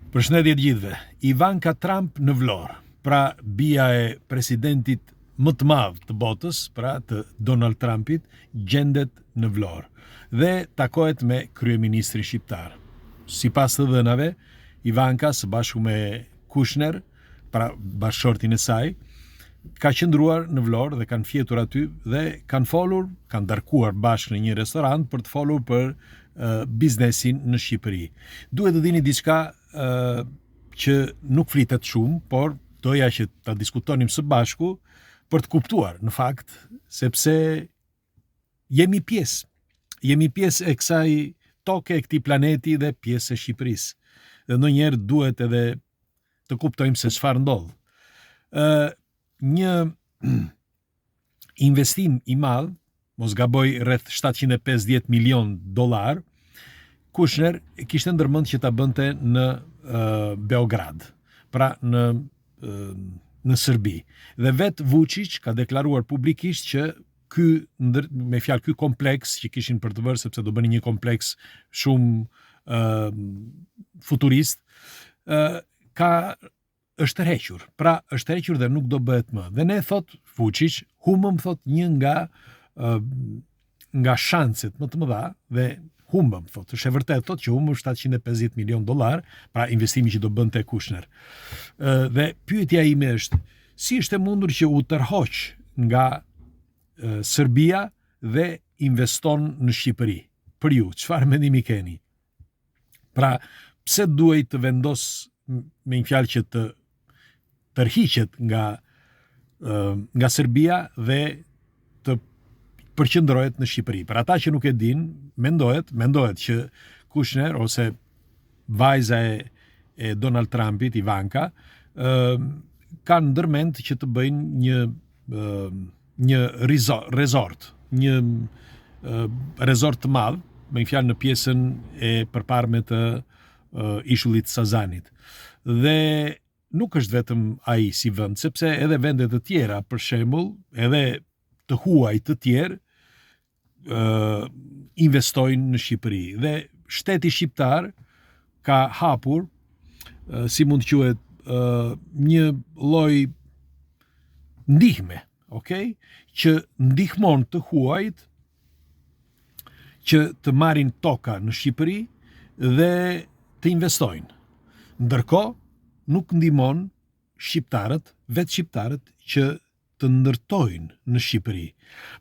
Përshëndetje të gjithëve. Ivanka Trump në Vlorë, pra bia e presidentit më të madh të botës, pra të Donald Trumpit, gjendet në Vlorë dhe takohet me kryeministrin shqiptar. Sipas të dhënave, Ivanka së bashku me Kushner, pra bashkëshortin e saj, ka qëndruar në Vlorë dhe kanë fjetur aty dhe kanë folur, kanë darkuar bashkë në një restorant për të folur për biznesin në Shqipëri. Duhet të dini diçka që nuk flitet shumë, por doja që ta diskutonim së bashku për të kuptuar në fakt, sepse jemi pjesë e kësaj toke, e këtij planeti dhe pjesë e Shqipërisë. Dhe ndonjëherë duhet edhe të kuptojmë se çfarë ndodh. Një investim i madh, mos gaboj rreth $750 milion, Kushner kishte ndërmend që ta bënte në Beograd, pra në Serbi. Dhe vet Vučić ka deklaruar publikisht që ky kompleks që kishin për të bërë, sepse do bënin një kompleks shumë futurist, është tërhequr. Pra është tërhequr dhe nuk do bëhet më. Dhe ne, thot Vučić, humbëm, thot, një nga shanset më të mëdha dhe humbëm, thot, është e vërtet, thot, që humbëm $750 milion, pra investimi që do bënte Kushner. Dhe pyetja ime është, si është e mundur që u tërhoq nga Serbia dhe investon në Shqipëri? Për ju, çfarë mendimi keni? Pra, pse duhet të vendos, me një fjalë, që të tërhiqet nga Serbia dhe të përqendrohet në Shqipëri? Për ata që nuk e din, mendohet që Kushner ose vajza e Donald Trumpit, Ivanka, kanë ndërmend që të bëjnë një resort, një resort të madh, me një fjalë, në pjesën e përparme të ishullit Sazanit. Dhe nuk është vetëm ai si vend, sepse edhe vendet të tjera, për shembull, edhe të huaj të tjerë, investojnë në Shqipëri. Dhe shteti shqiptar ka hapur, si mund të quhet, një lloj ndihme, okay? Që ndihmon të huajt që të marrin toka në Shqipëri dhe të investojnë. Ndërkohë, nuk ndihmon vetë shqiptarët që të ndërtojnë në Shqipëri.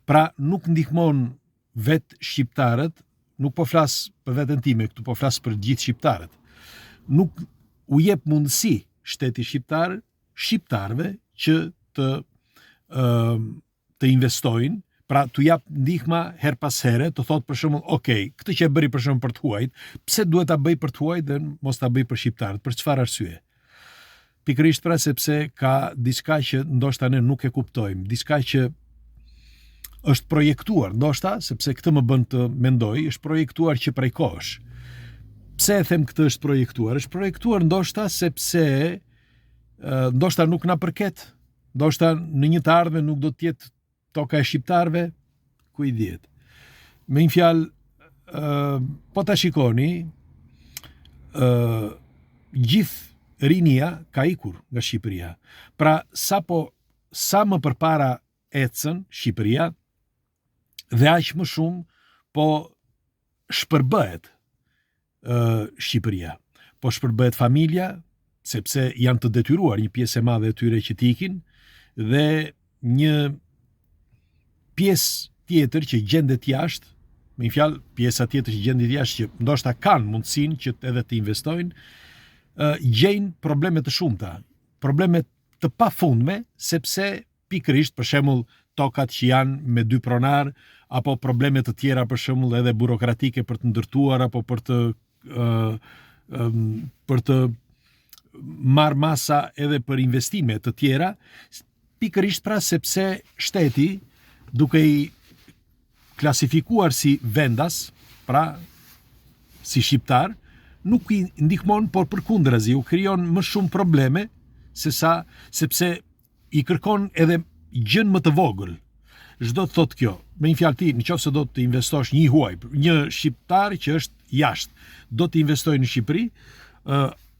Pra, nuk ndihmon vetë shqiptarët, nuk po flas për veten time, këtu po flas për gjithë shqiptarët. Nuk u jep mundësi shteti shqiptar shqiptarëve që të investojnë, pra t'u jap ndihma her pas here, të thotë për shembull, okay, këtë që e bëri për shembull për të huajt, pse duhet ta bëj për të huajt dhe mos ta bëj për shqiptarët? Për çfarë arsye? Pikërisht pra sepse ka diçka që ndoshta ne nuk e kuptojmë, diçka që është projektuar, ndoshta, sepse këtë më bën të mendoj, është projektuar që prej kohësh. Pse e them këtë është projektuar? Është projektuar ndoshta sepse ndoshta nuk na përket, ndoshta në një të ardhmen nuk do të jetë toka e shqiptarëve, ku i diet. Me një fjalë, po ta shikoni, gjithë rinia ka ikur nga Shqipëria. Pra, sa më përpara ecën Shqipëria, dhe aq më shumë po shpërbëhet Shqipëria. Po shpërbëhet familja, sepse janë të detyruar një pjesë e madhe e tyre që t'ikin, dhe një pjesë tjetër që gjendet jashtë, me një fjalë, pjesa tjetër që gjendet jashtë që ndoshta kanë mundësinë që edhe të investojnë, gjejnë probleme të shumta, probleme të pafundme, sepse pikërisht, për shembull, tokat që janë me 2 pronar, apo probleme të tjera, për shembull, edhe burokratike për të ndërtuar, apo për të marrë masa edhe për investime të tjera, pikërisht pra sepse shteti, duke i klasifikuar si vendas, pra si shqiptar, nuk i ndihmon, por përkundrazi u krijon më shumë probleme sepse i kërkon edhe gjën më të vogël. Çdo të thotë kjo, me një fjalë, ti nëse do të investosh një huaj, një shqiptar që është jashtë, do të investojë në Shqipëri,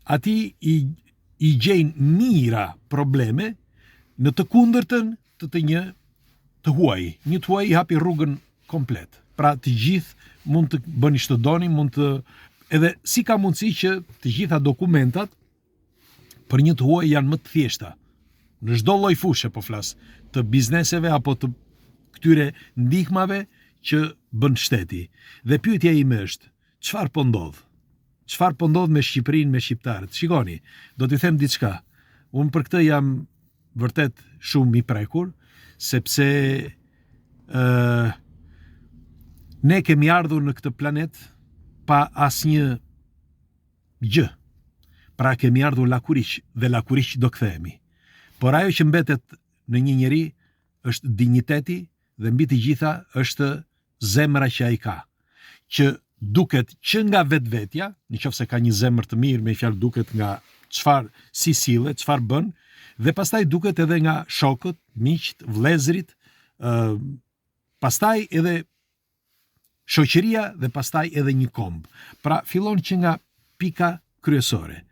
ati i gjejnë mira probleme në të kundërtën të një të huaj. Një të huaj i hapi rrugën komplet. Pra të gjithë mund të bëni çdo doni, edhe si ka mundësi që të gjitha dokumentat për një të huaj janë më të thjeshta. Në çdo lloj fushë po flas, të bizneseve apo të këtyre ndihmave që bën shteti. Dhe pyetja ime është, çfarë po ndodh? Çfarë po ndodh me Shqipërinë, me shqiptarët? Shikoni, do t'i them diçka. Unë për këtë jam vërtet shumë i prekur, sepse ne kemi ardhur në këtë planet pa asnjë gjë. Pra kemi ardhur lakuriq dhe lakuriq do kthehemi. Por ajo që mbetet në një njeri është dinjiteti dhe mbi të gjitha është zemra që ai ka, që duket që nga vetvetja, nëse ka një zemër të mirë, me fjalë duket nga çfarë si sillet, çfarë bën, dhe pastaj duket edhe nga shokët, miqt, vëllezërit, pastaj edhe shoqëria dhe pastaj edhe një komb. Pra fillon që nga pika kryesore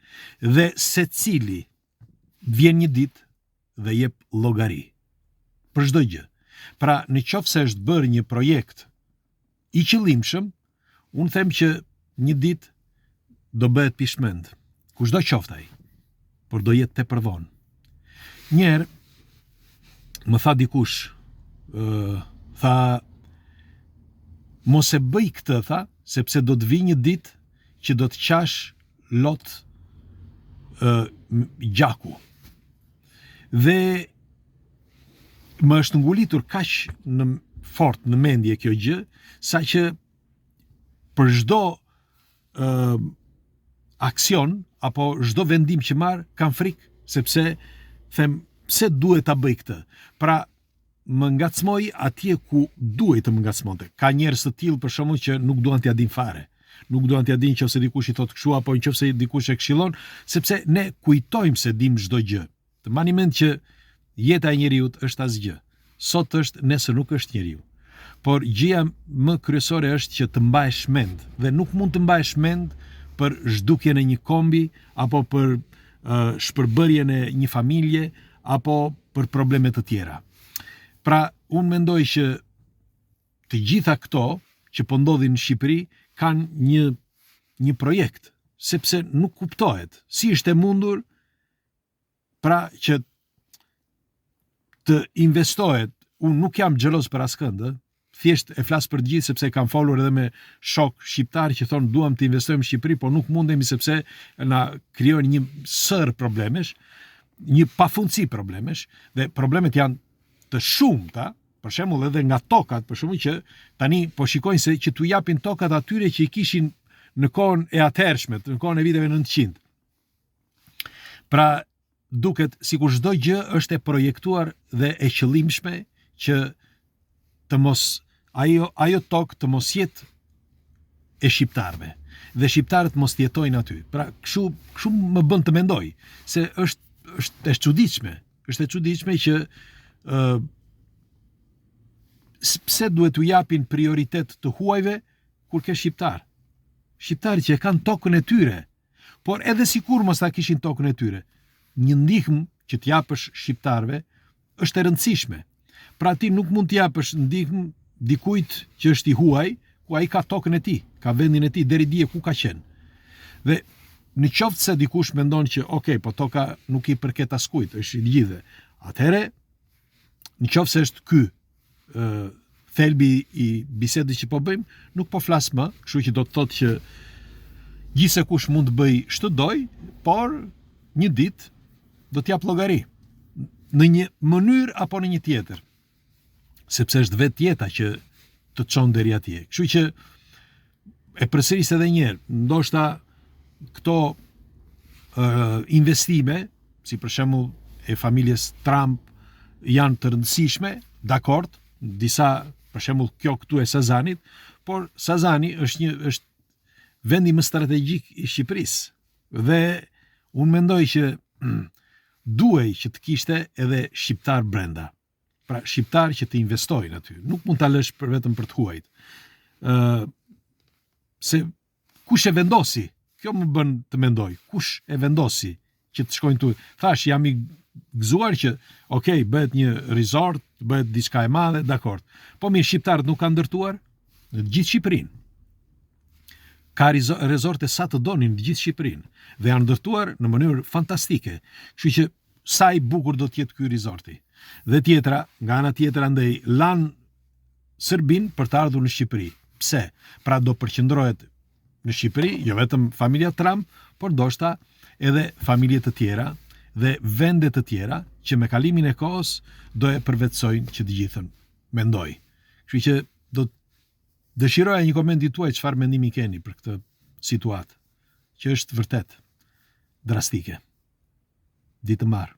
dhe secili vjen një ditë dhe jep llogari për çdo gjë. Pra nëse është bërë një projekt i qëllimshëm, unë them që një ditë do bëhet pishmend. Kushdo qoftë ai, por do jetë tepër vonë. Njerë më tha dikush, tha mos e bëj këtë, tha, sepse do të vi një ditë që do të qash lot gjaku. Dhe më është ngulitur kaq në fort në mendje kjo gjë, sa që për çdo aksion apo çdo vendim që marr kam frikë, sepse them pse duhet ta bëj këtë. Pra më ngacmoj atje ku duhet të më ngacmonte. Ka njerëz të tillë për shkakun që nuk duan t'ia din fare. Nuk duan t'ia din nëse dikush i thotë kështu apo nëse dikush e këshillon, sepse ne kujtojmë se dim çdo gjë. Të mbani mend që jeta e njeriu është asgjë. Sot është, nesër nuk është njeriu. Por gjëja më kryesore është që të mbahesh mend, dhe nuk mund të mbahesh mend për zhdukjen e një kombi apo për shpërbërjen e një familje apo për probleme të tjera. Pra, unë mendoj që të gjitha këto që po ndodhin në Shqipëri kanë një projekt, sepse nuk kuptohet si është e mundur pra që të investohet. Unë nuk jam xheloz për askënd, thjesht e flas për të gjithë sepse kam folur edhe me shok shqiptar që thonë duam të investojmë në Shqipëri, por nuk mundemi sepse na krijojnë një sër problemesh, një pafundësi problemesh, dhe problemet janë të shumta, për shembull edhe nga tokat, për shembull që tani po shikojnë se që t'u japin tokat atyre që i kishin në kohën e atëhershme, në kohën e viteve 900. Pra duket sikur çdo gjë është e projektuar dhe e qëllimshme që të mos ajo tokë të mos jetë e shqiptarëve dhe shqiptarët mos jetojnë aty. Pra kështu më bën të mendoj se është e çuditshme. Është e çuditshme që pse duhet u japin prioritet të huajve kur ke shqiptar. Shqiptarët që kanë tokën e tyre, por edhe sikur mos ta kishin tokën e tyre, një ndihmë që t'japësh shqiptarëve është e rëndësishme. Pra ti nuk mund t'japësh ndihmë dikujt që është i huaj, ku ai ka tokën e tij, ka vendin e tij deri dje ku ka qenë. Dhe në qoftë se dikush mendon që po toka nuk i përket askujt, është i gjithëve, atëherë në qoftë se është ky thelbi i bisedës që po bëjmë, nuk po flas më, kështu që do të thotë që gjithsekush mund të bëj ç'të doj, por një ditë do t'jap llogari në një mënyrë apo në një tjetër, sepse është vetë jeta që të çon deri atje. Kështu që e përsëris edhe një herë, ndoshta këto investime, si për shembull e familjes Trump, janë të rëndësishme, dakord, disa, për shembull kjo këtu e Sazanit, por Sazani është vendi më strategjik i Shqipërisë dhe unë mendoj që duhej që të kishte edhe shqiptar brenda. Pra shqiptar që të investojnë aty. Nuk mund ta lësh për vetëm për të huajt. Se kush e vendosi kjo më bën të mendoj, kush e vendosi që të shkojnë tu? Thash, jam i gëzuar që, okej, bëhet një resort, bëhet diçka e madhe, dakord. Po mirë, shqiptarët nuk kanë ndërtuar në gjithë Shqipërinë. Ka rezorte sa të donin në gjithë Shqipërinë dhe janë ndërtuar në mënyrë fantastike. Kështu që sa i bukur do të jetë ky rezorti. Dhe tjetra, nga ana tjetër andej lan Serbin për të ardhur në Shqipëri. Pse? Pra do përqendrohet në Shqipëri, jo vetëm familja Trump, por ndoshta edhe familje të tjera dhe vende të tjera që me kalimin e kohës do e përvetësojnë që të gjithën. Mendoj. Kështu që do dëshiroja një komenti tuaj çfarë mendimi keni për këtë situatë, që është vërtet drastike. Ditë të mbarë.